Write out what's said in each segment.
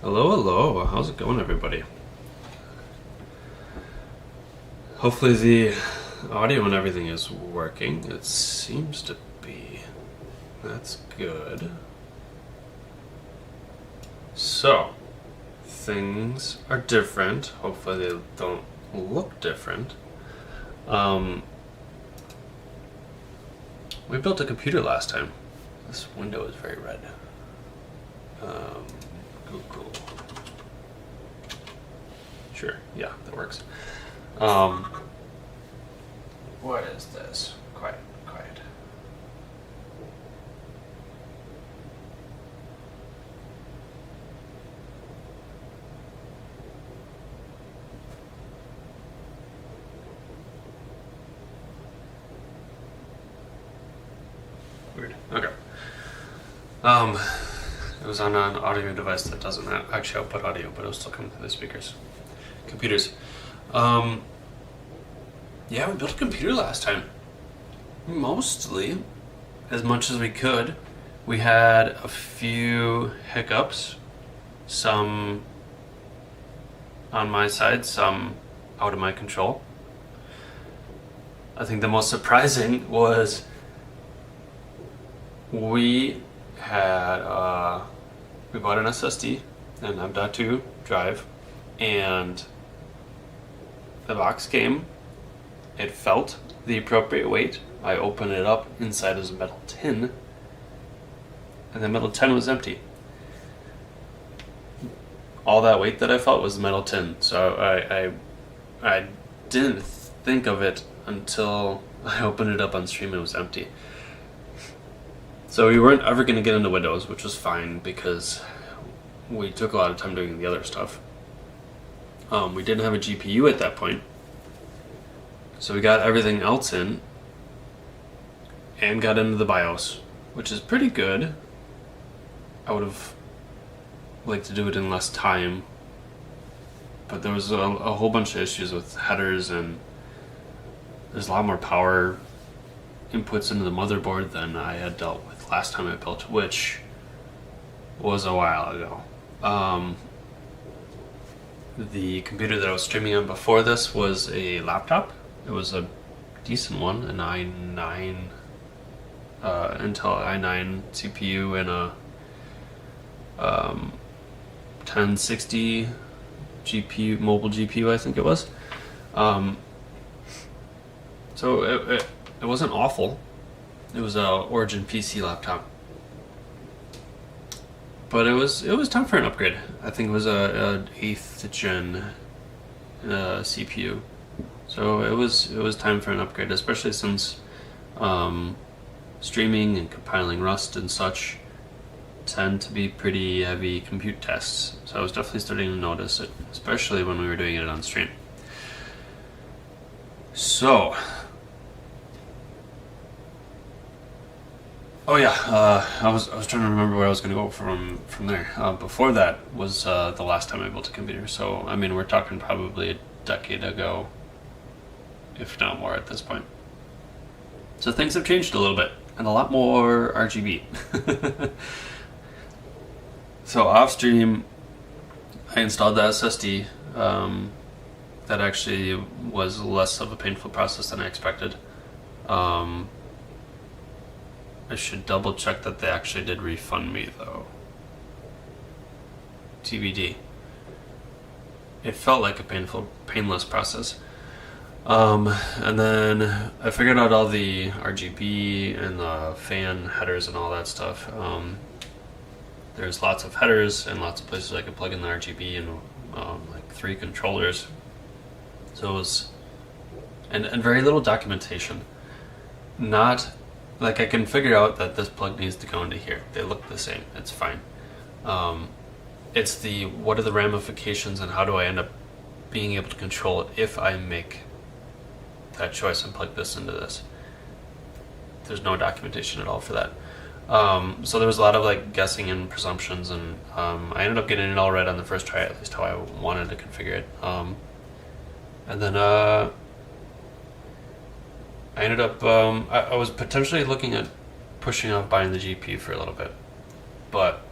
Hello, hello. How's it going, everybody? Hopefully the audio and everything is working. It seems to be. That's good. So, things are different. Hopefully they don't look different. We built a computer last time. This window is very red. Google. Sure, yeah, that works. What is this? Quiet, quiet. Weird. Okay. It was on an audio device that doesn't actually output audio, but it was still coming through the speakers. Computers. Yeah, we built a computer last time. Mostly, as much as we could. We had a few hiccups. Some on my side, some out of my control. I think the most surprising was we bought an SSD, an M.2 drive, and the box came. It felt the appropriate weight. I opened it up. Inside was a metal tin, and the metal tin was empty. All that weight that I felt was the metal tin. So I didn't think of it until I opened it up on stream and it was empty. So we weren't ever going to get into Windows, which was fine because we took a lot of time doing the other stuff. We didn't have a GPU at that point. So we got everything else in and got into the BIOS, which is pretty good. I would have liked to do it in less time, but there was a whole bunch of issues with headers, and there's a lot more power inputs into the motherboard than I had dealt with last time I built, which was a while ago. The computer that I was streaming on before this was a laptop. It was a decent one, an i9, Intel i9 CPU and a 1060 GPU, mobile GPU, I think it was. So it wasn't awful. It was a Origin PC laptop, but it was time for an upgrade. I think it was a 8th gen CPU, so it was time for an upgrade, especially since streaming and compiling Rust and such tend to be pretty heavy compute tests. So I was definitely starting to notice it, especially when we were doing it on stream. So. Oh yeah, I was trying to remember where I was going to go from there. Before that was the last time I built a computer. So I mean, we're talking probably a decade ago, if not more at this point. So things have changed a little bit, and a lot more RGB. So off stream, I installed the SSD. That actually was less of a painful process than I expected. I should double check that they actually did refund me though. TBD. It felt like a painless process. And then I figured out all the RGB and the fan headers and all that stuff. There's lots of headers and lots of places I could plug in the RGB and like 3 controllers. So it was, and very little documentation. Not like I can figure out that this plug needs to go into here. They look the same. It's fine. It's the what are the ramifications and how do I end up being able to control it if I make that choice and plug this into this. There's no documentation at all for that. So there was a lot of like guessing and presumptions, and I ended up getting it all right on the first try, at least how I wanted to configure it. And then I ended up, I was potentially looking at pushing off buying the GPU for a little bit, but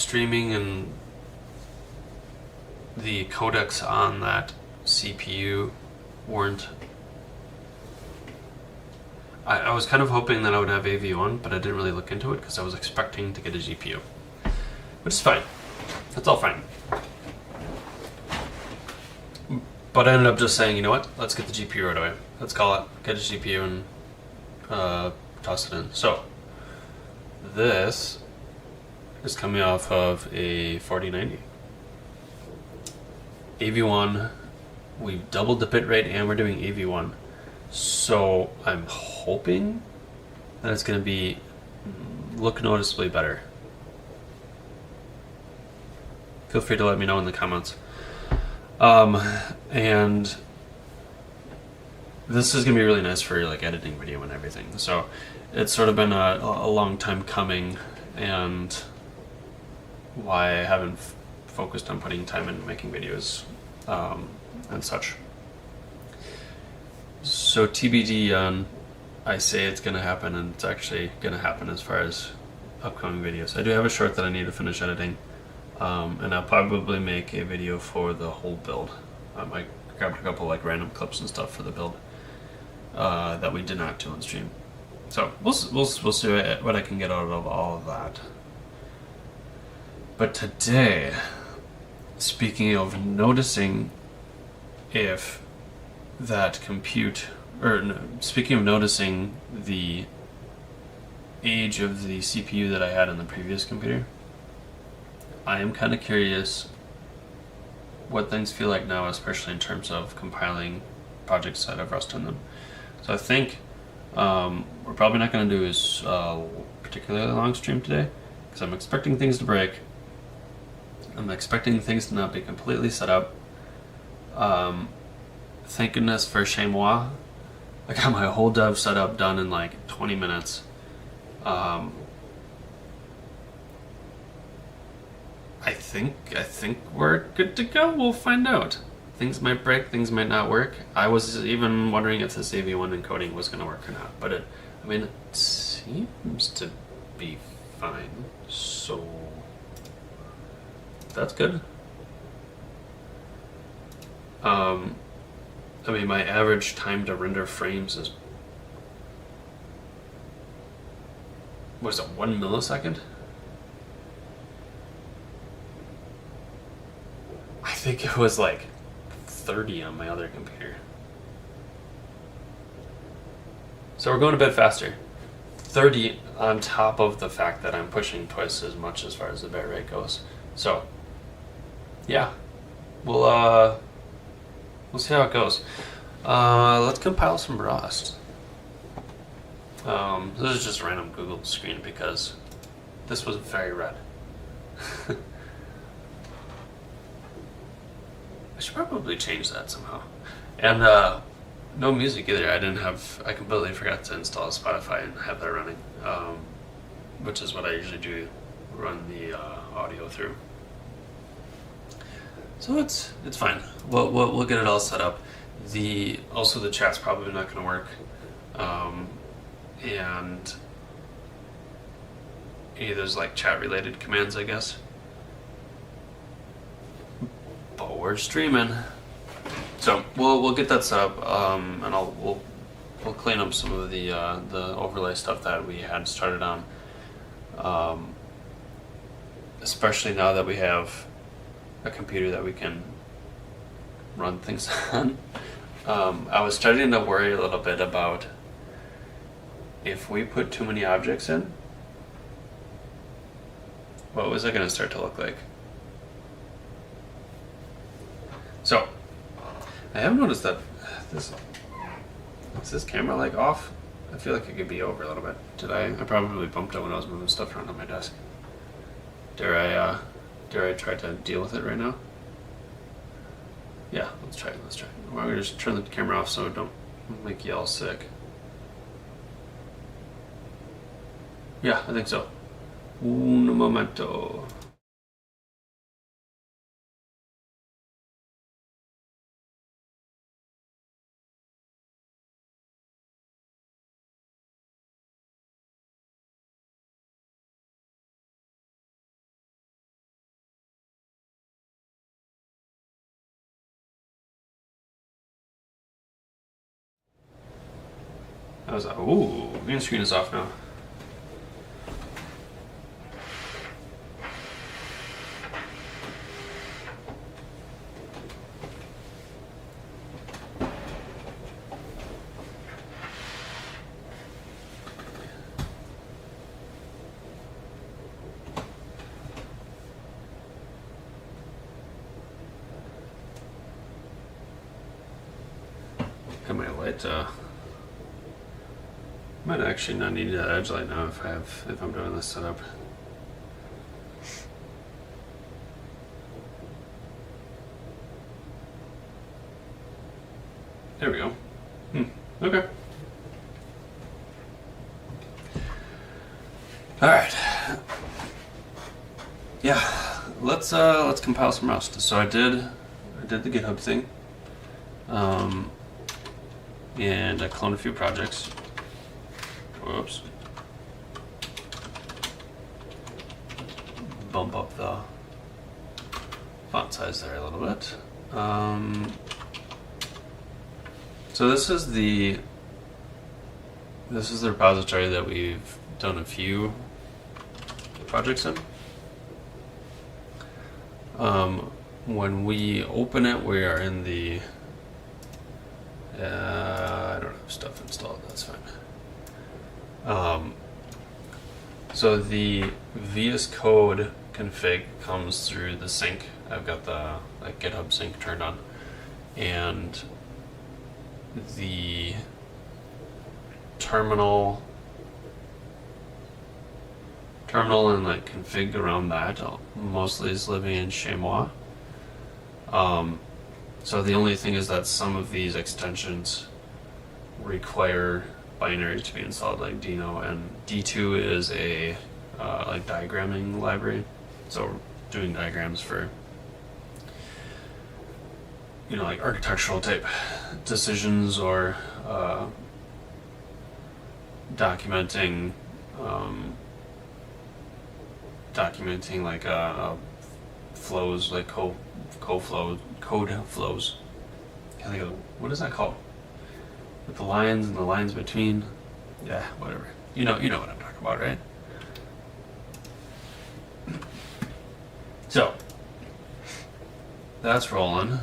streaming and the codecs on that CPU weren't. I was kind of hoping that I would have AV1, but I didn't really look into it because I was expecting to get a GPU, which is fine. That's all fine. But I ended up just saying, you know what? Let's get the GPU right away. Let's call it. Get a GPU and toss it in. So this is coming off of a 4090. AV1. We've doubled the bitrate and we're doing AV1. So I'm hoping that it's going to look noticeably better. Feel free to let me know in the comments. And this is going to be really nice for like editing video and everything. So it's sort of been a long time coming, and why I haven't focused on putting time into making videos and such. So TBD on, I say it's going to happen, and it's actually going to happen as far as upcoming videos. I do have a short that I need to finish editing, and I'll probably make a video for the whole build. I grabbed a couple like random clips and stuff for the build that we did not do on stream. So we'll see what I can get out of all of that. But today, speaking of noticing if that speaking of noticing the age of the CPU that I had on the previous computer, I am kind of curious what things feel like now, especially in terms of compiling projects that have Rust in them. So I think we're probably not going to do a particularly long stream today, because I'm expecting things to break. I'm expecting things to not be completely set up. Thank goodness for chez moi. I got my whole dev setup done in like 20 minutes. I think we're good to go. We'll find out. Things might break, things might not work. I was even wondering if this AV1 encoding was going to work or not, but it seems to be fine. So that's good. My average time to render frames is, what is it, 1 millisecond? I think it was like 30 on my other computer. So we're going a bit faster. 30 on top of the fact that I'm pushing twice as much as far as the bitrate goes. So yeah, we'll see how it goes. Let's compile some Rust. This is just a random Google screen because this was very red. I should probably change that somehow. And no music either. I completely forgot to install Spotify and have that running, which is what I usually do, run the audio through. So it's fine. We'll get it all set up. Also the chat's probably not going to work, and there's like chat related commands, I guess. But we're streaming, so we'll get that set up, and we'll clean up some of the overlay stuff that we had started on, especially now that we have a computer that we can run things on. I was starting to worry a little bit about if we put too many objects in, what was it going to start to look like? So I have noticed that is this camera like off? I feel like it could be over a little bit. I probably bumped it when I was moving stuff around on my desk. Dare I try to deal with it right now? Yeah, let's try. We're gonna just turn the camera off so it don't make you all sick. Yeah, I think so. Un momento. I was like, ooh, green screen is off now. Got my light. Might actually not need that edge light now if I'm doing this setup. There we go. Okay. All right. Yeah, let's compile some Rust. So I did the GitHub thing, and I cloned a few projects. Whoops. Bump up the font size there a little bit. So this is the repository that we've done a few projects in. When we open it, we are in the I don't have stuff installed, that's fine. So the VS Code config comes through the sync. I've got the GitHub sync turned on, and the terminal and config around that mostly is living in Chamois. So the only thing is that some of these extensions require binary to be installed, like Deno, and D2 is a diagramming library. So doing diagrams for architectural type decisions or documenting flows, like code flows. Can't think of what is that called? With the lines and the lines between. Yeah, whatever. You know what I'm talking about, right? So that's rolling.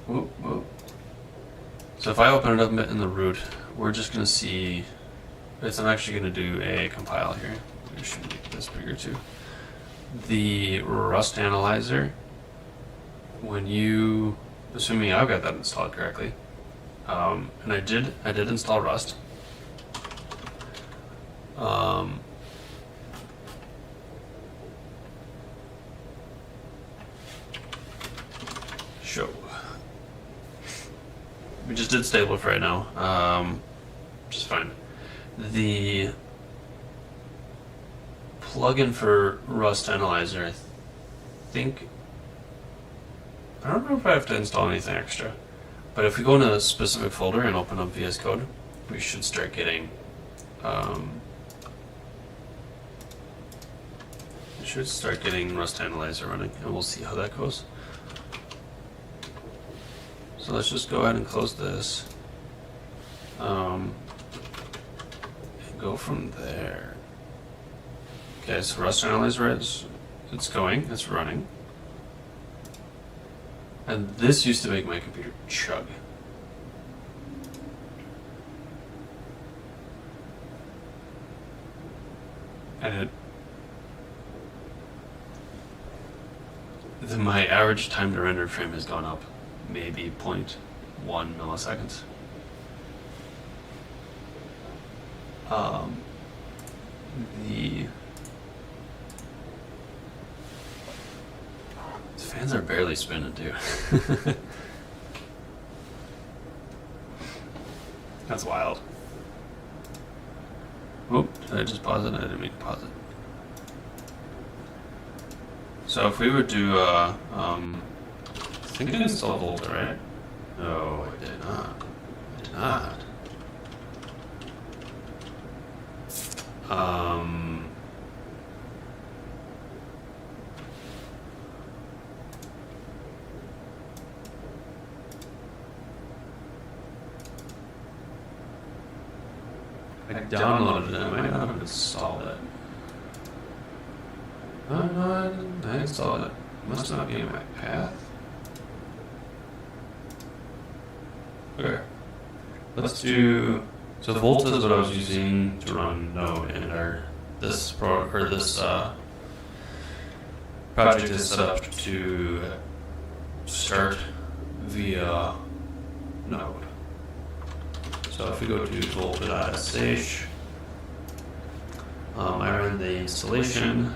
Whoop. So if I open it up in the root, we're just gonna see. I'm actually gonna do a compile here. We should make this bigger too. The Rust analyzer. When you, assuming I've got that installed correctly, and I did install Rust. Show. We just did stable for right now, which is fine. The plugin for Rust Analyzer, I don't know if I have to install anything extra, but if we go into a specific folder and open up VS Code, we should start getting Rust Analyzer running, and we'll see how that goes. So let's just go ahead and close this, and go from there. Okay, so Rust Analyzer it's running. And this used to make my computer chug. And my average time to render frame has gone up maybe 0.1 milliseconds. The fans are barely spinning too. That's wild. Oop, did I just pause it? I didn't mean to pause it. So if we would do I think I installed Volta, right? No, I did not. I downloaded it. I might not have installed it. Oh, no, I didn't. I installed it. Must not be in my path. Okay. Let's do. So Volta is what I was using to run Node, and this project is set up to start via Node. So if we go to volta.sh, I run the installation.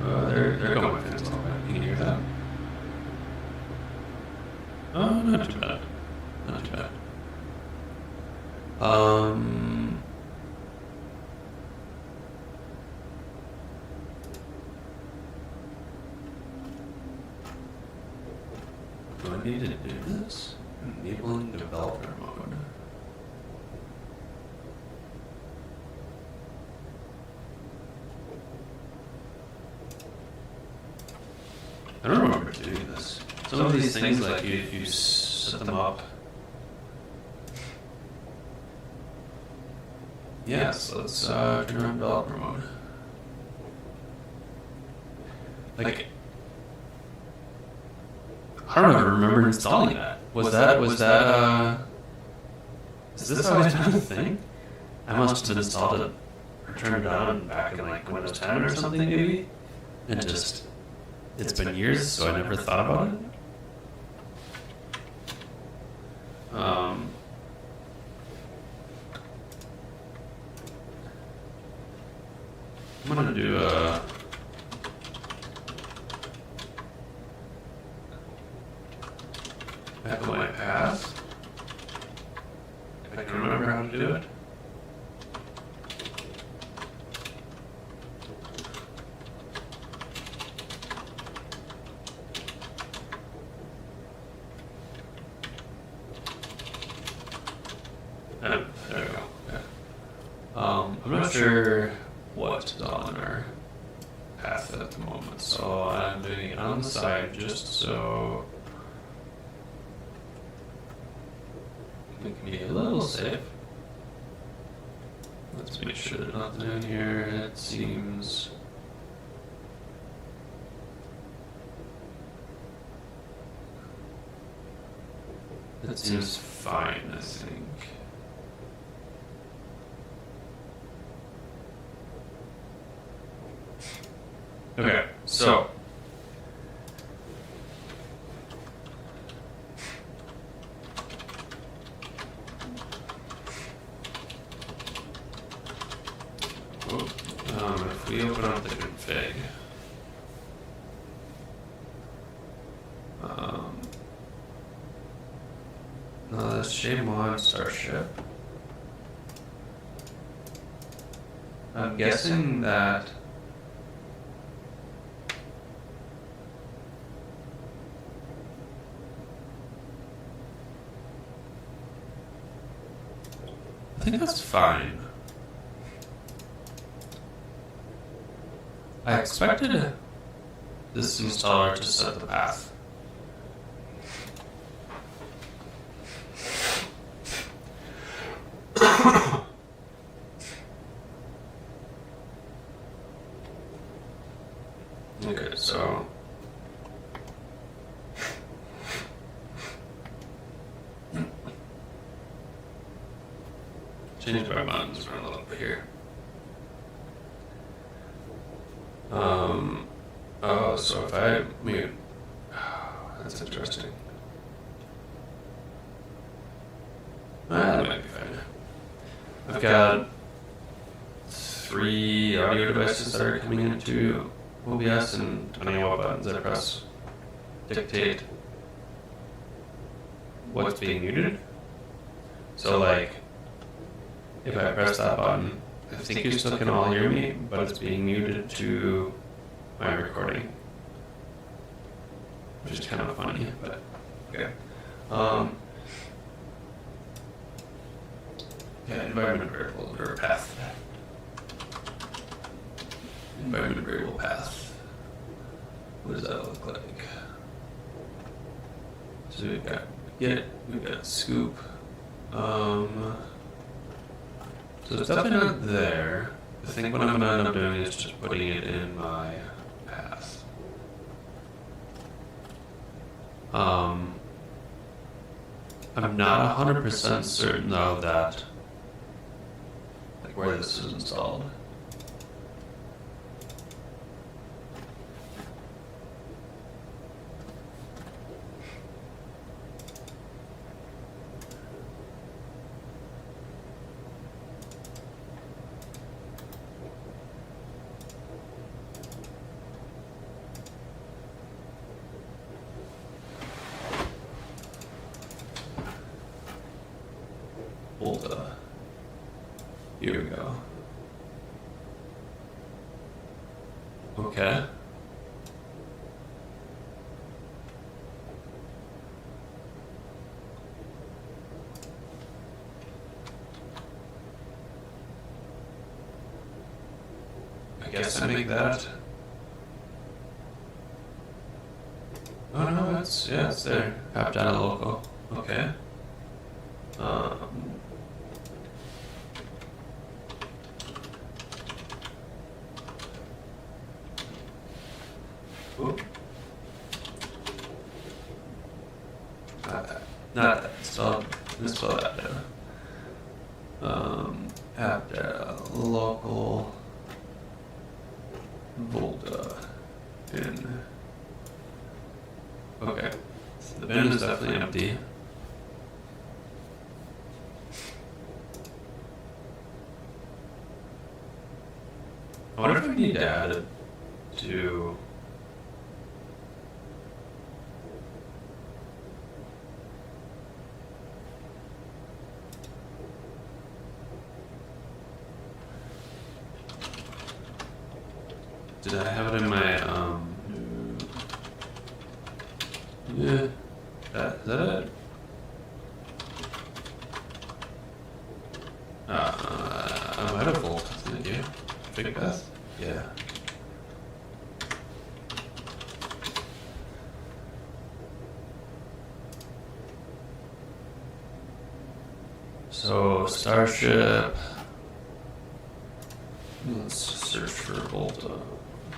There go my fans all right. Can you hear that? Oh, not too bad. Not too bad. Do I need to do this? Enabling developer mode. I don't remember doing this. Some of these things, like you set them up. Yes, let's turn on developer mode. Like, I don't ever remember installing that. Was that is this always been a thing? I must have installed it or turned it on back in like Windows 10 or something maybe. And just, it's been years, so I never thought about it. I'm gonna do a back on my path. If I can remember how to do it. There we go. Okay. I'm not sure what's on our path at the moment, so I'm doing it on the side just so we can be a little safe. Let's make sure there's nothing in here. It seems fine, I think. Okay, so if we open up the config, no, that's Shmod Starship. I'm guessing that I think that's fine. I expected this installer to set the path. Okay, so change my buttons around a little bit here. Oh, so if I mute, that's interesting. That might be fine. I've got 3 audio devices that are coming into OBS, and depending on what buttons I press, dictate what's being muted. So, like, if I press that button, I think you still can all hear me, but it's being muted to my recording, which is kind of funny, but okay. Yeah, environment variable or path. Environment variable path. What does that look like? So we've got Git, we've got Scoop. So it's definitely not there. I think what I'm going to end up doing is just putting it in my path. I'm not 100% certain though that like where this is installed. Volta. Here we go. Okay. I guess I make that. Oh no, that's, yeah, it's there. App data local. Okay. Oop. Not that. Spell that data. App data local Volta bin. Okay. So the bin is definitely empty. I wonder if I need to add it to. Did I have it in my, yeah, is that it? I might have Volt, thank you. Big Beth? Yeah. So, Starship. Let's search for Volta.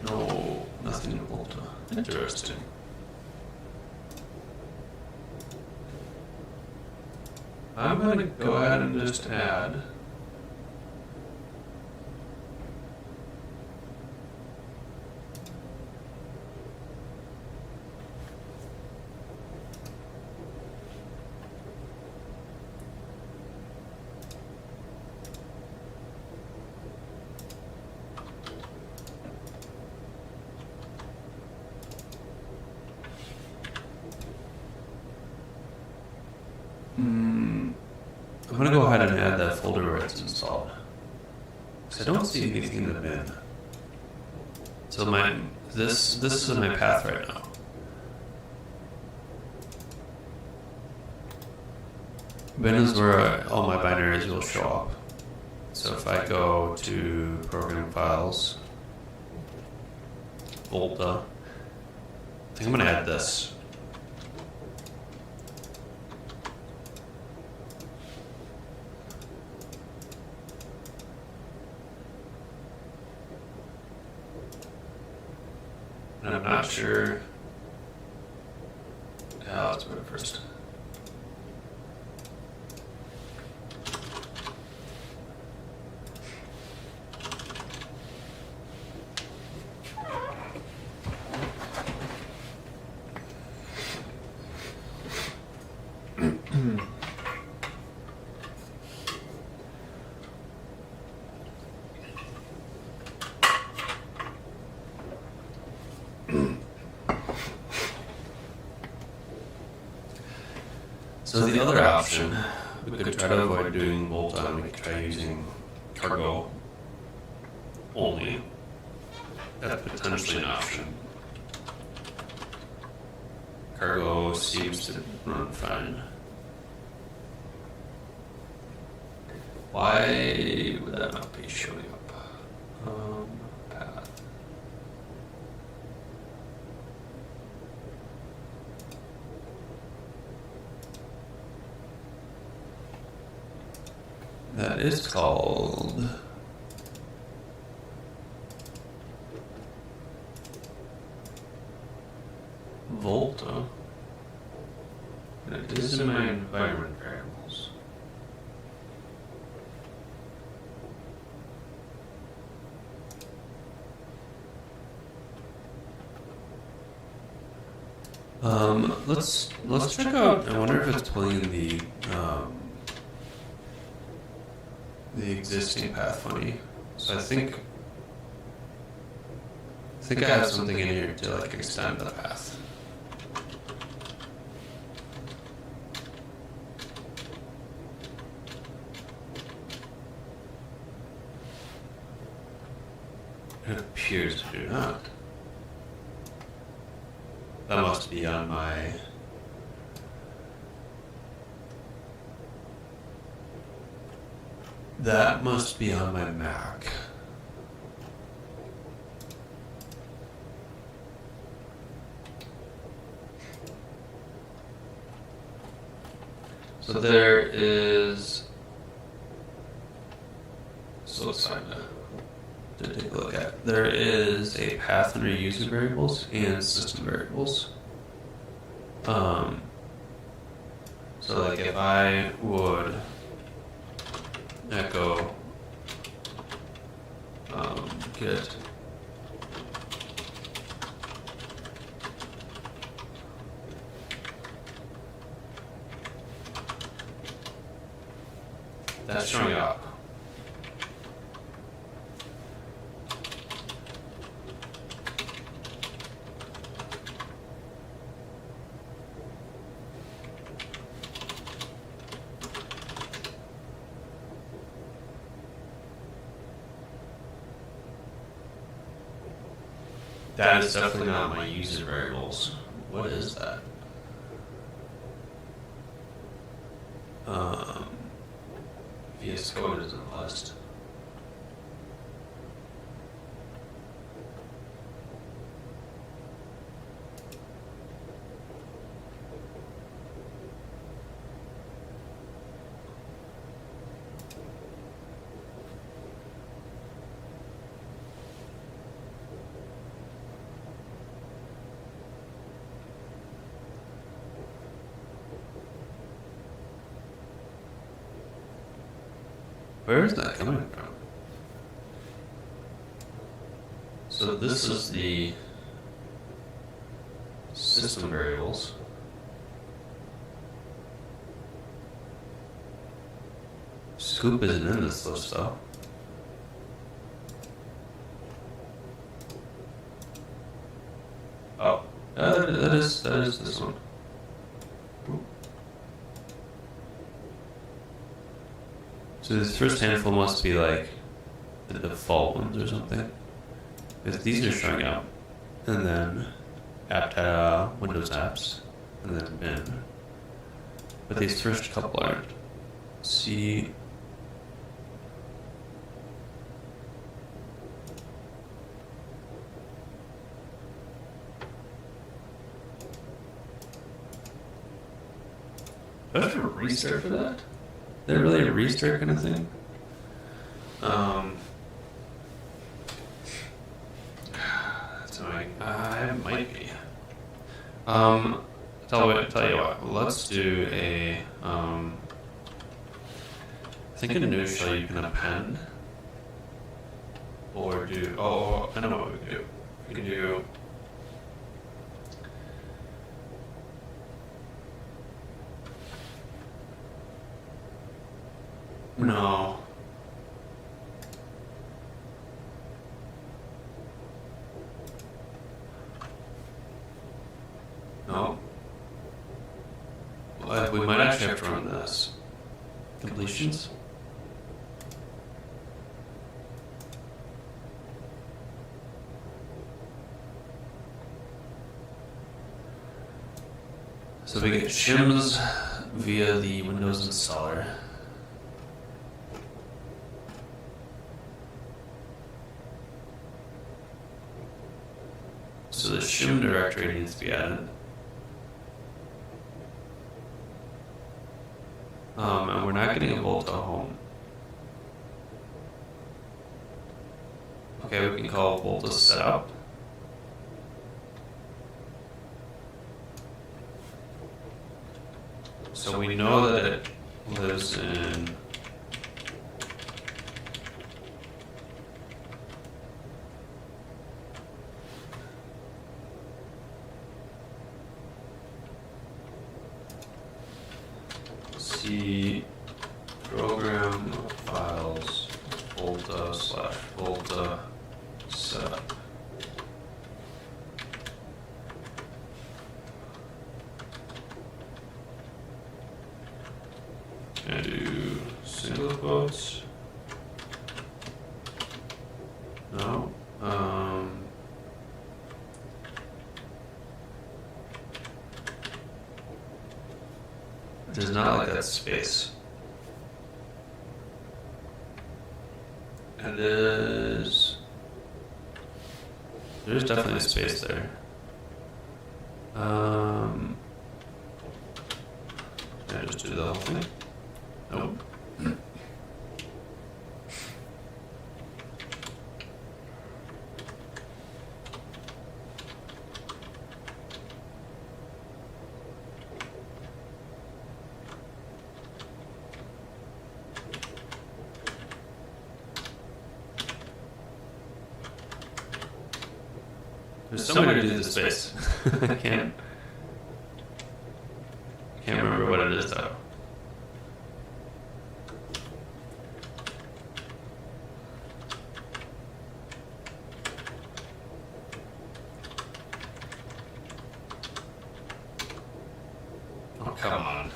No, nothing in Volta. Interesting. I'm gonna go ahead and just add. I'm gonna go ahead and add that folder where it's installed. Because I don't see anything in the bin. So this is in my path right now. Bin is where all my binaries will show up. So if I go to program files, Volta, I think I'm gonna add this. And I'm not sure. Yeah, let's put it first. So the other option, we could try to avoid doing Volta and we could try using Cargo only. That's potentially an option. Cargo seems to run fine. Why would that not be showing up? Path. that is called Volta. And it is in my environment variables. Let's check out. I wonder if it's pulling the existing path funny. So I think I have something in here to like extend the path. It appears to do not. That must be on my... That must be on my Mac. So there is... So let's find to take a look at. There is a path under user variables and system variables. So like if I would echo get that's showing up. That is definitely not my user variables. What is that? VS Code is in the list. Where is that coming from? So this is the system variables. Scoop isn't in this list though. Oh, that is this one. So this first handful must be like the default ones or something. Because these are showing up. And then app data, Windows apps, and then bin. But these first couple aren't. See. Do I have to restart for that? Is there really a restart kind of thing? That's annoying. It might be. Tell you what. Let's do a. I think in new shell you can append, or do. Oh, I know what we can do. We can do. No. No. Well, we might actually have to run this. Completions. So we get shims via the Windows installer. So the shim directory needs to be added. And we're not getting a Volta home. Okay, we can call Volta setup. So we know that it lives in C program files Volta/Volta setup. And do single quotes. No. It does not like that space. It is. There's definitely a space there. Yeah, just do the whole thing. Nope. There's somewhere to do the space. I can't remember what it is though. Oh, come on.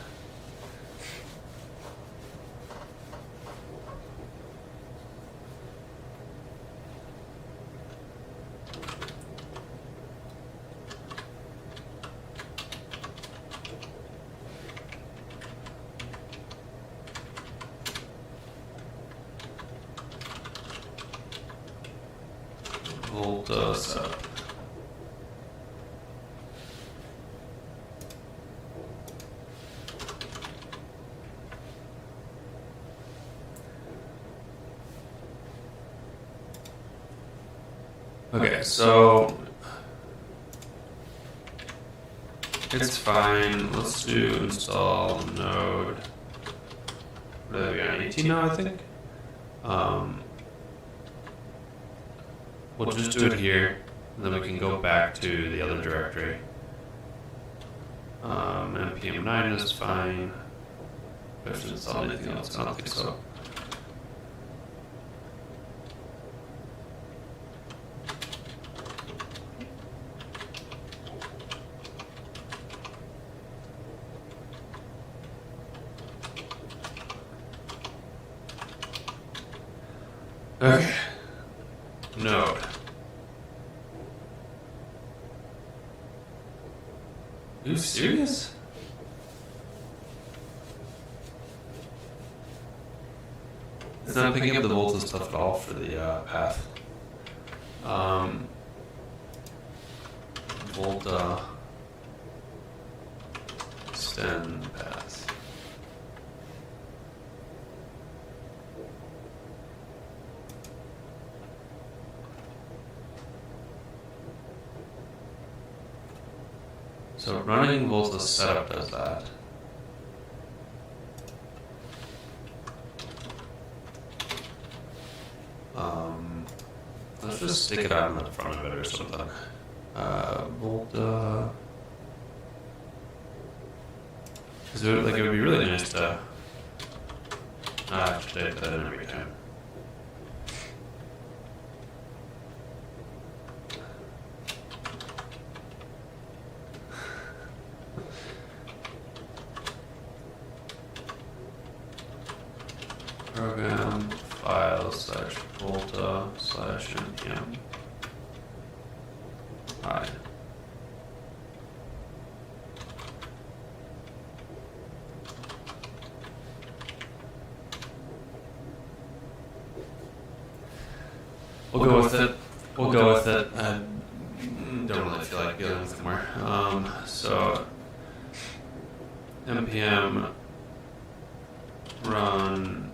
Volta setup. Okay, so it's fine. Let's do install node. What are we on 18 now, I think? We'll just do it here, and then we can go back to the other directory. npm9 is fine. Do I have to install anything else? I don't think so. Okay. Node. Are you serious? It's not picking up the Volta stuff at all for the path. Volta extend path. So running Volta setup does that. Let's just stick it out in the front of it or something. Volta. Because it would be really nice to not have to type that in every time. Program files /Volta/npm. Hi. We'll go with it. We'll go with it. I don't really feel like dealing with more. So npm run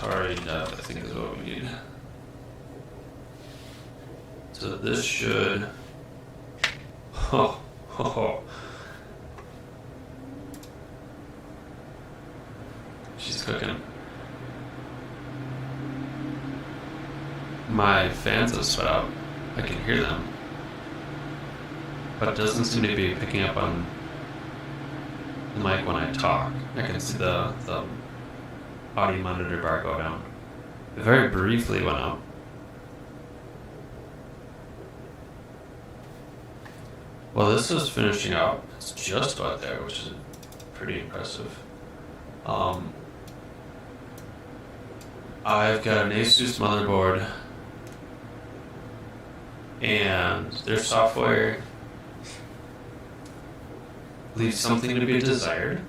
Atari depth, I think is what we need. So this should... She's cooking. My fans have sped up. I can hear them. But it doesn't seem to be picking up on the mic when I talk. I can see the audio monitor bar go down. It very briefly went up. Well, this is finishing up. It's just about there, which is pretty impressive. I've got an Asus motherboard, and their software leaves something to be desired.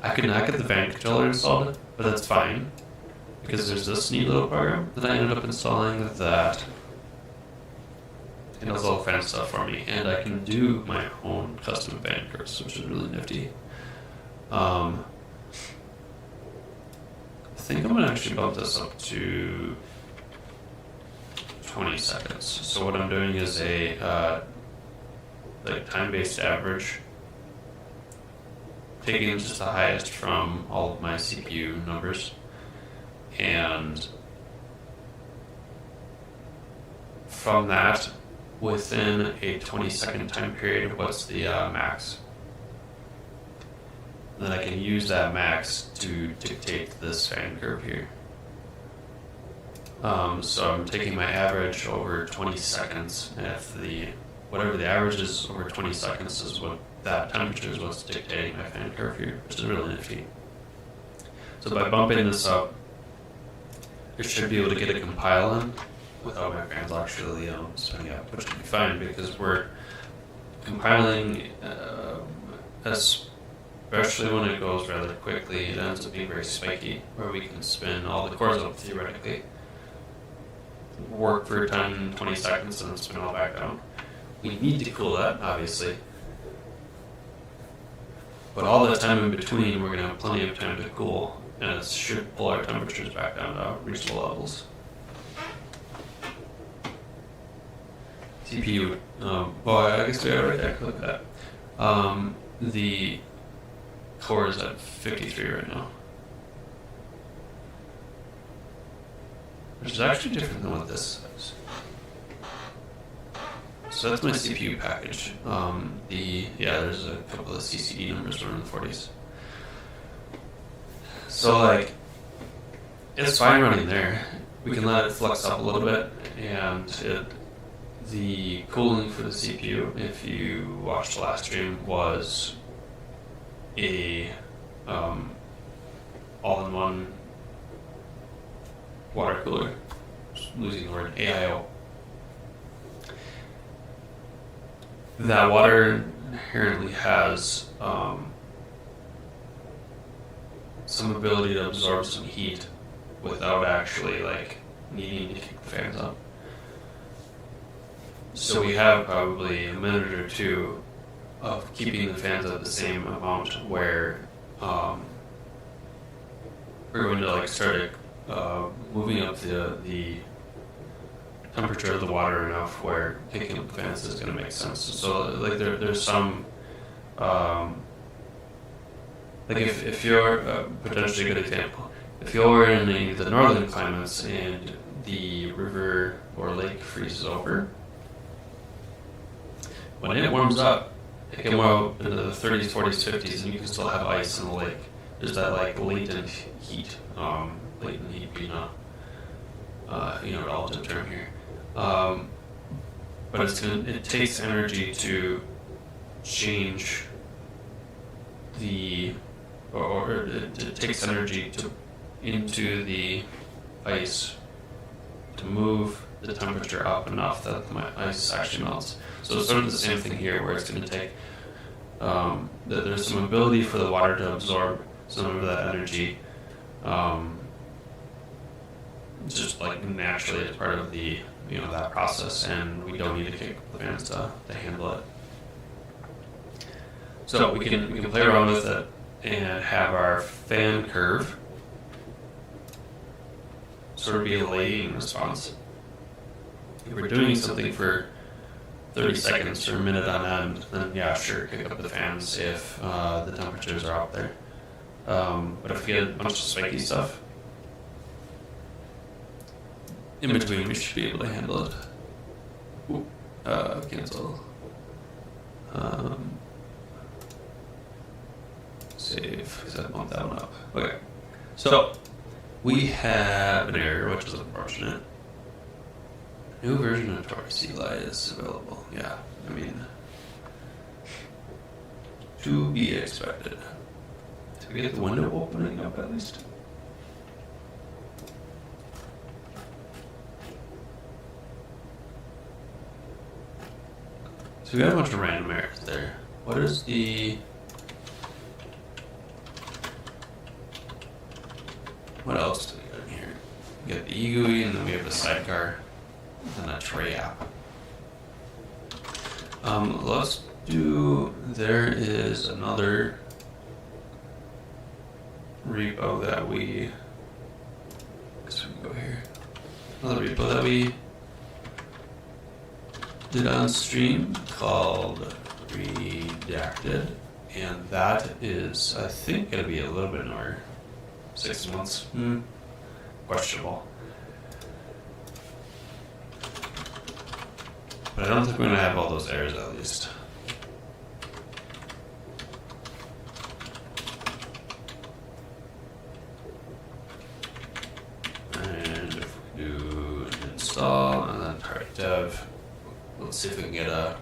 I could not get the fan controller installed, but that's fine, because there's this neat little program that I ended up installing that handles all the fan stuff for me, and I can do my own custom fan curves, which is really nifty. I think I'm going to actually bump this up to 20 seconds. So what I'm doing is a like time-based average, taking just the highest from all of my CPU numbers, and from that, within a 20-second time period, what's the max? Then I can use that max to dictate this fan curve here. So I'm taking my average over 20 seconds, and if whatever the average is over 20 seconds is what that temperature is what's dictating my fan curve here, which is really nifty. So by bumping this up, I should be able to get a compile in without my fans actually spinning up, which would be fine because we're compiling, especially when it goes rather quickly, it ends up being very spiky, where we can spin all the cores up theoretically, work for 10, 20 seconds, and then spin all back down. We need to cool that, obviously. But all that time in between, we're going to have plenty of time to cool, and it should pull our temperatures back down to reasonable levels. CPU, I guess we got it right there, look at that. The core is at 53 right now. Which is actually different than what this is. So that's my CPU package. There's a couple of CCD numbers around the 40s. So like, it's fine running there. We can let it flux up a little bit, and the cooling for the CPU, if you watched the last stream, was a all-in-one water cooler. Just losing the word, AIO. That water inherently has some ability to absorb some heat without actually like needing to keep the fans up. So we have probably a minute or two of keeping the fans at the same amount where we're going to like start moving up the temperature of the water enough where picking up the fans is going to make sense. So like there's some like if you're potentially a good example, if you're in the northern climates and the river or lake freezes over, when it warms up, it can warm up into the 30s, 40s, 50s, and you can still have ice in the lake. There's that like latent heat being a relative term here. But it takes energy to change it takes energy into the ice to move the temperature up enough that my ice actually melts. So it's sort of the same thing here, where it's going to take there's some ability for the water to absorb some of that energy, just like naturally as part of the that process, and we don't need to kick the fans to handle it. So we can play around with it and have our fan curve sort of be a lagging response. If we're doing something for 30 seconds or a minute on end, then yeah, sure, kick up the fans if the temperatures are up there. But if we get a bunch of spiky stuff, in between we should be able to handle it. Ooh, cancel. Save, because I want that one up. Okay, so we have an error, which is unfortunate. New version of Torque CLI is available. Yeah, I mean, to be expected. Did we get the window opening up at least? So we got a bunch of random errors there. What is the... What else do we got in here? We got the eGUI, and then we have the sidecar, and a tray app. Let's do... There is another repo that we... I guess we can go here. Another repo that we did on stream called Redacted, and that is, I think, going to be a little bit more 6 months. Questionable. But I don't think we're going to have all those errors at least. And if we do an install and then target dev, let's see if we can get a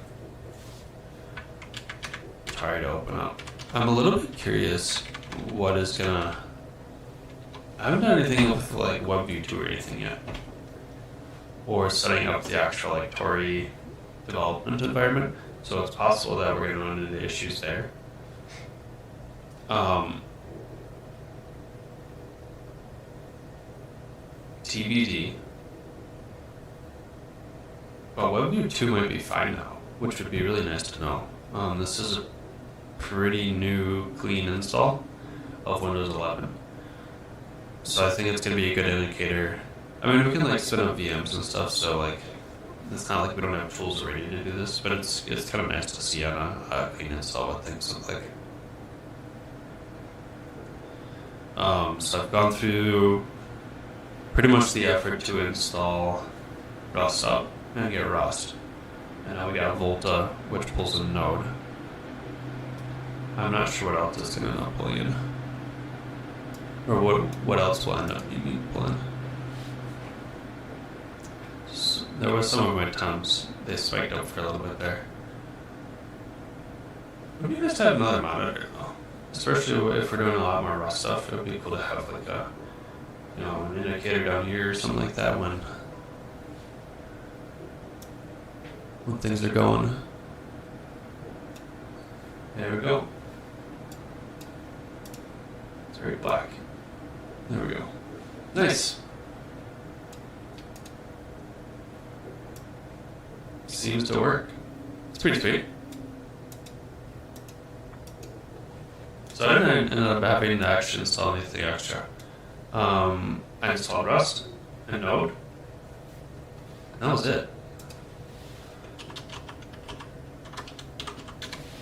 try to open up. I'm a little bit curious what is gonna... I haven't done anything with like WebView 2 or anything yet. Or setting up the actual like Tori development environment. So it's possible that we're gonna run into issues there. TBD. But WebView 2 might be fine now, which would be really nice to know. This is a pretty new, clean install of Windows 11. So I think it's going to be a good indicator. I mean, we can like spin up VMs and stuff, so like, it's not like we don't have tools ready to do this, but it's kind of nice to see on a clean install what things look like. So I've gone through pretty much the effort to install Rust up and get Rust. And now we got Volta, which pulls in Node. I'm not sure what else it's going to end up pulling in. Or what else will end up needing to pull in. So there were some of my temps, they spiked up for a little bit there. It would be nice to have another monitor though. Especially if we're doing a lot more Rust stuff, it would be cool to have like a, you know, an indicator down here or something like that when things are going. There we go. It's very black. There we go. Nice. Seems to work. It's pretty sweet. So I didn't end up having to actually install anything extra. I installed Rust and Node. And that was it.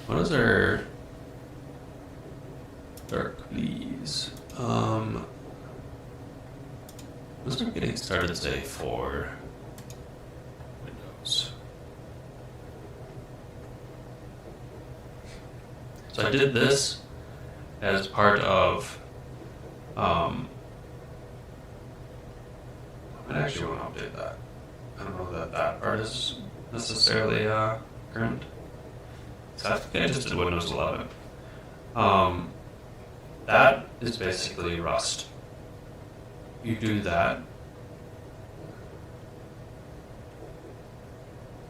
What is our dark please? Let's start getting started today for Windows. So I did this as part of I actually want to update that. I don't know that that part is necessarily current. So I think I just did Windows 11. That is basically Rust. You do that.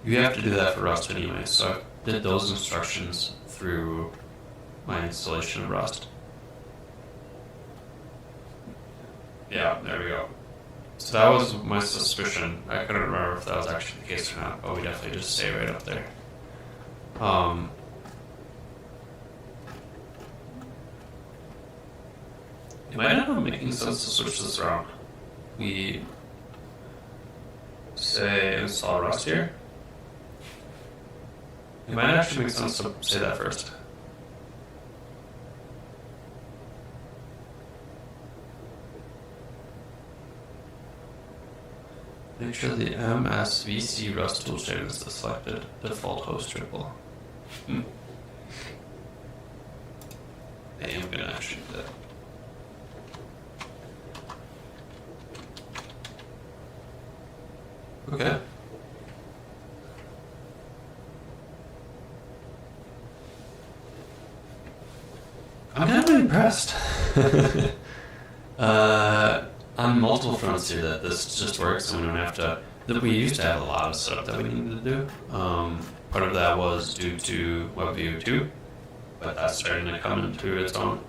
You have to do that for Rust anyway, so I did those instructions through my installation of Rust. Yeah, there we go. So that was my suspicion. I couldn't remember if that was actually the case or not, but we definitely just stay right up there. It might end up making sense to switch this around. We say install Rust here? It might actually make sense to say that first. Make sure the MSVC Rust toolchain is the selected default host triple. I am gonna actually do that. Okay. I'm kind of impressed. On multiple fronts here that this just works and we don't have to. That we used to have a lot of stuff that we needed to do. Part of that was due to WebView 2, but that's starting to come into its own.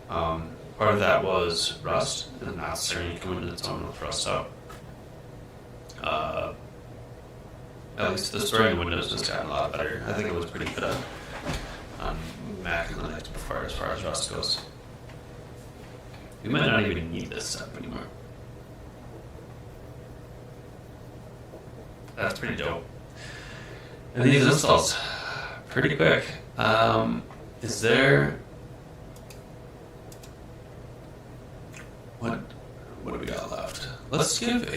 Part of that was Rust, and that's starting to come into its own with Rust out. At least the story in Windows has gotten a lot better. I think it was pretty good on Mac and Linux before, as far as Rust goes. We might not even need this stuff anymore. That's pretty dope. And these installs, pretty quick. Is there... What do we got left? Let's give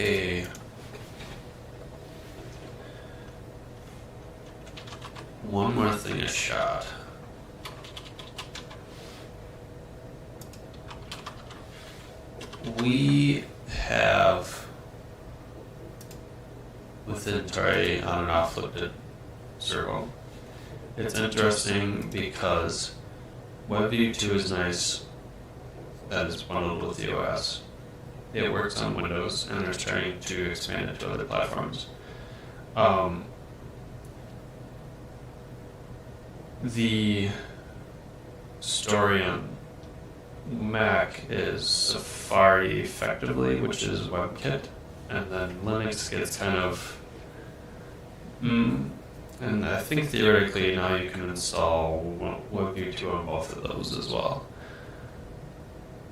one more thing a shot. We have within Tari on and off looked at Servo. It's interesting because WebView 2 is nice. That is bundled with the OS. It works on Windows, and they're trying to expand it to other platforms. The story on Mac is Safari effectively, which is WebKit, and then Linux gets kind of... and I think theoretically now you can install WebView 2 on both of those as well.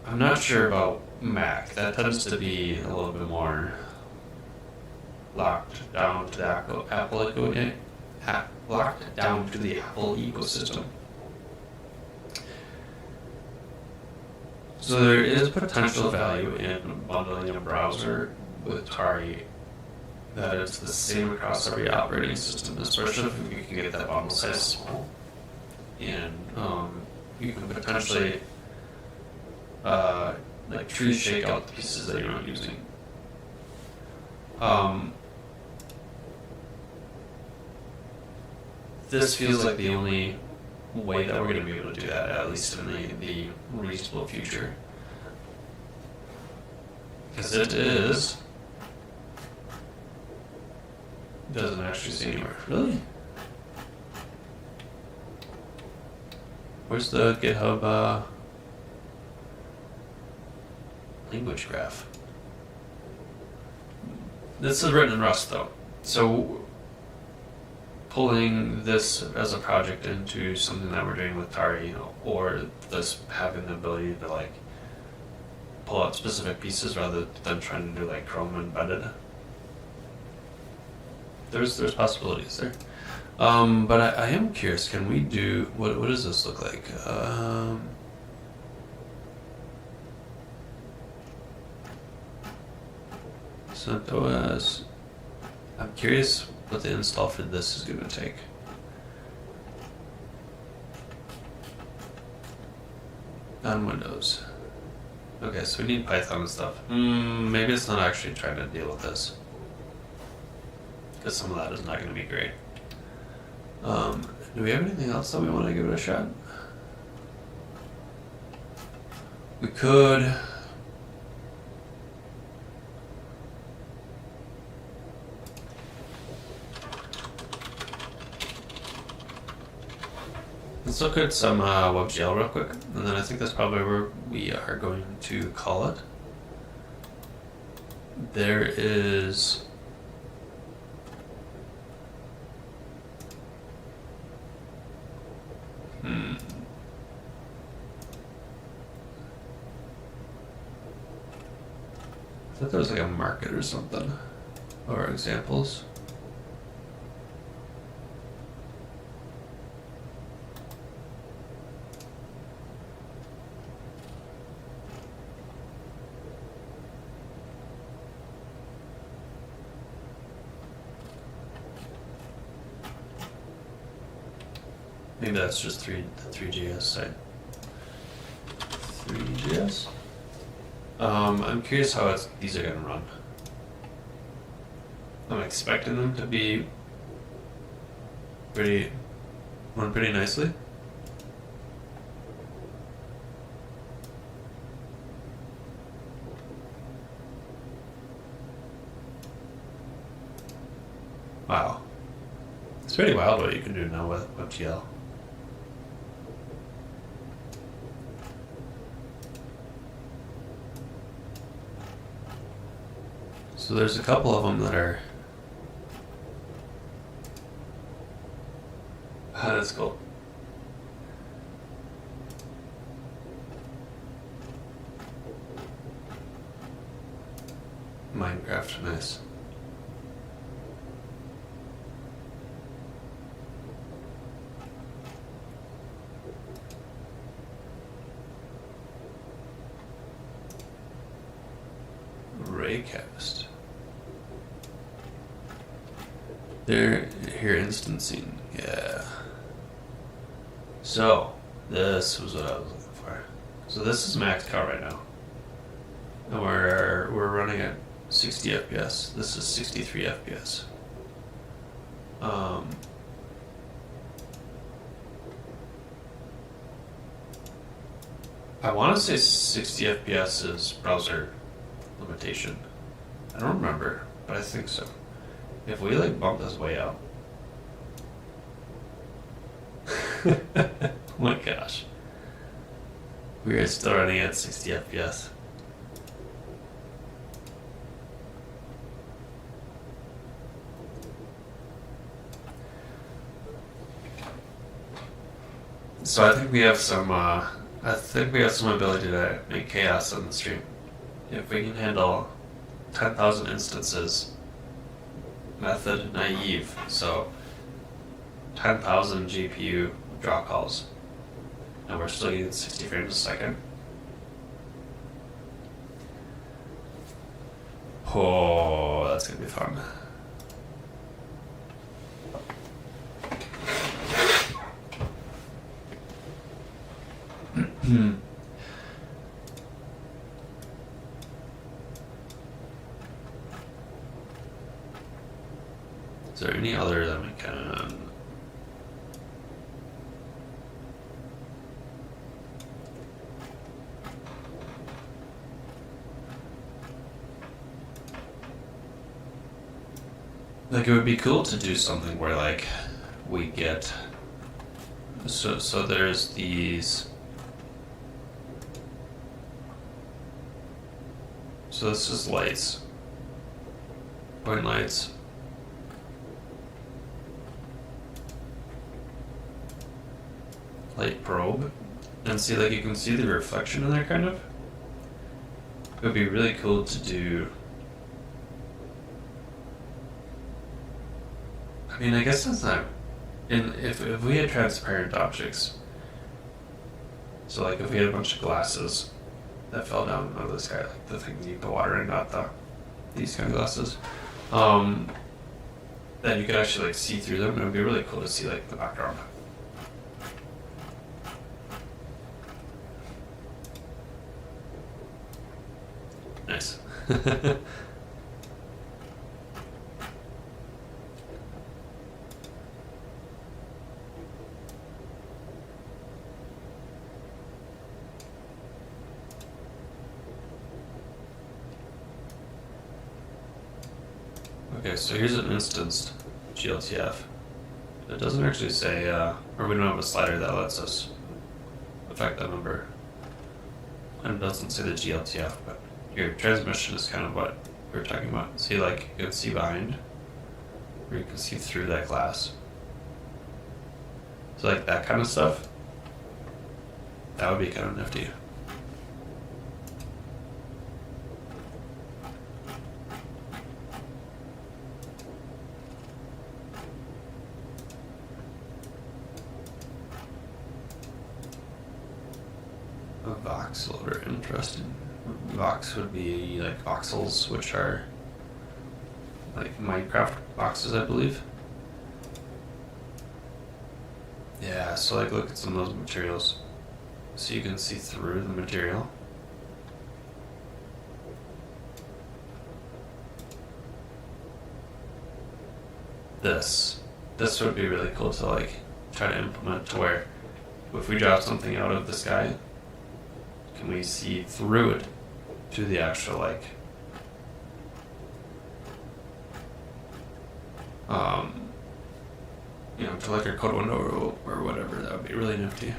I'm not sure about Mac. That tends to be a little bit more locked down to the Apple ecosystem. So there is potential value in bundling a browser with Tari that it's the same across every operating system, especially if you can get that bundle size small. And you can potentially like tree shake out the pieces that you're not using. This feels like the only way that we're going to be able to do that, at least in the reasonable future. Because it doesn't actually say anywhere. Really? Where's the GitHub language graph? This is written in Rust though. So pulling this as a project into something that we're doing with Tari, or this having the ability to like pull out specific pieces rather than trying to do like Chrome embedded. There's possibilities there. But I am curious, can we do, what does this look like? CentOS. I'm curious what the install for this is going to take. On Windows. Okay, so we need Python and stuff. Maybe it's not actually trying to deal with this, because some of that is not going to be great. Do we have anything else that we want to give it a shot? We could... Let's look at some WebGL real quick, and then I think that's probably where we are going to call it. There is... I thought there was like a market or something. or examples. Maybe that's just the 3GS side. 3GS? I'm curious how these are going to run. I'm expecting them to be run pretty nicely. Wow. It's pretty wild what you can do now with WebGL. So there's a couple of them that are... that's cool. Minecraft, nice. Raycast. They're here instancing, yeah. So, this was what I was looking for. So this is maxed out right now. And we're running at 60 FPS. This is 63 FPS. I want to say 60 FPS is browser limitation. I don't remember, but I think so. If we like bump this way up. Oh my gosh. We are still running at 60 FPS. So I think we have some ability to make chaos on the stream. If we can handle 10,000 instances, method naive, so 10,000 GPU draw calls, and we're still getting 60 frames a second. Oh, that's gonna be fun. Is there any other that we can... Like, it would be cool to do something where, like, we get... So there's these... So this is lights. Point lights. Light probe. And see, like, you can see the reflection in there, kind of. It would be really cool to do... I mean, I guess that's not... If we had transparent objects, so like if we had a bunch of glasses that fell down out of the sky, like the thing you put water in, not these kind of glasses, then you could actually like see through them. It would be really cool to see like the background. Nice. Okay, so here's an instanced GLTF. It doesn't actually say, or we don't have a slider that lets us affect that number. And it doesn't say the GLTF, but your transmission is kind of what we were talking about. See, like, you can see behind, or you can see through that glass. So, like, that kind of stuff, that would be kind of nifty. Vox loader, interesting. Vox would be like voxels, which are like Minecraft boxes, I believe. Yeah, so like look at some of those materials. So you can see through the material. This would be really cool to like try to implement to where if we drop something out of the sky, can we see through it to the actual like you know, to like a code window or whatever. That would be really nifty.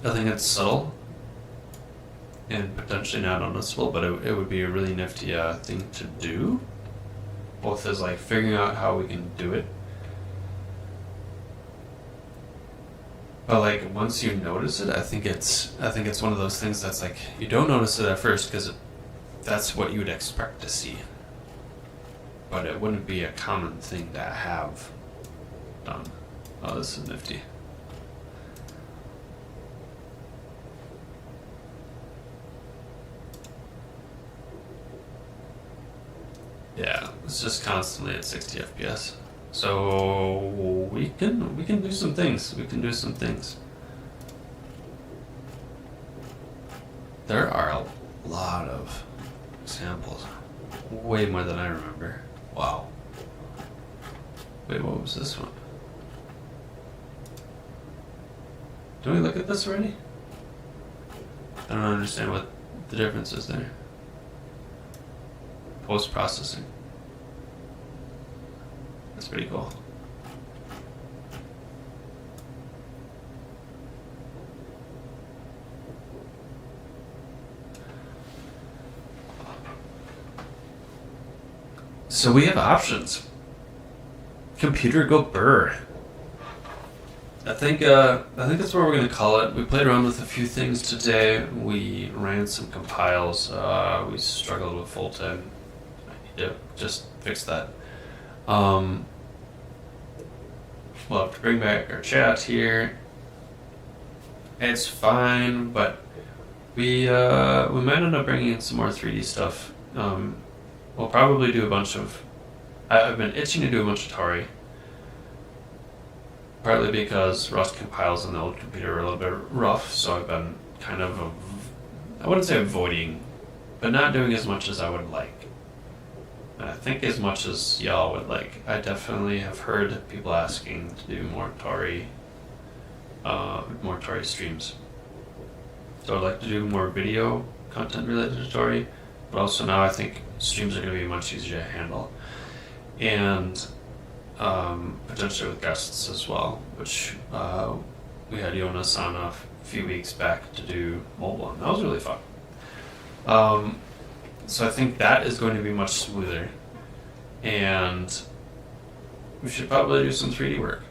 I think it's subtle and potentially not noticeable, but it would be a really nifty thing to do. Both as like figuring out how we can do it, but like once you notice it, I think it's one of those things that's like you don't notice it at first because that's what you would expect to see, but it wouldn't be a common thing to have done. Oh, this is nifty. Yeah, it's just constantly at 60 FPS. So we can do some things. We can do some things. There are a lot of examples. Way more than I remember. Wow. Wait, what was this one? Did we look at this already? I don't understand what the difference is there. Post-processing. That's pretty cool. So we have options. Computer go burr. I think that's what we're gonna call it. We played around with a few things today. We ran some compiles. We struggled with Fulton. Yep, just fix that. We'll have to bring back our chat here. It's fine, but we might end up bringing in some more 3D stuff. We'll probably do a bunch of. I've been itching to do a bunch of Tori. Partly because Rust compiles on the old computer are a little bit rough, so I've been kind of, I wouldn't say avoiding, but not doing as much as I would like. I think as much as y'all would like. I definitely have heard people asking to do more Tori streams. So I'd like to do more video content related to Tori, but also now I think streams are going to be much easier to handle. And potentially with guests as well, which we had Jonas on a few weeks back to do mobile, and that was really fun. So I think that is going to be much smoother, and we should probably do some 3D work.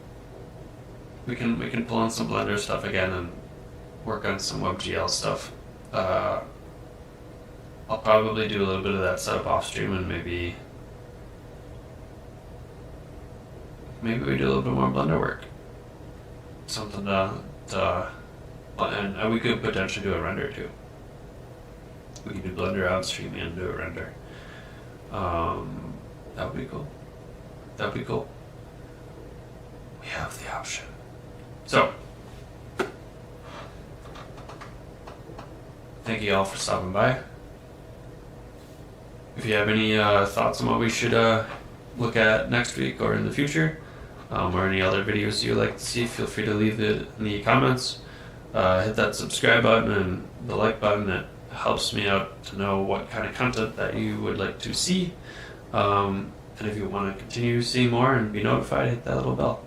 We can pull in some Blender stuff again and work on some WebGL stuff. I'll probably do a little bit of that setup off stream, and maybe we do a little bit more Blender work. Something and we could potentially do a render too. We could do Blender on stream and do a render. That would be cool. That would be cool. We have the option. So, thank you all for stopping by. If you have any thoughts on what we should look at next week or in the future, or any other videos you'd like to see, feel free to leave it in the comments. Hit that subscribe button and the like button. That helps me out to know what kind of content that you would like to see. And if you want to continue seeing more and be notified, hit that little bell.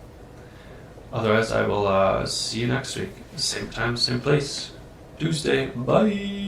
Otherwise, I will see you next week. Same time, same place. Tuesday. Bye.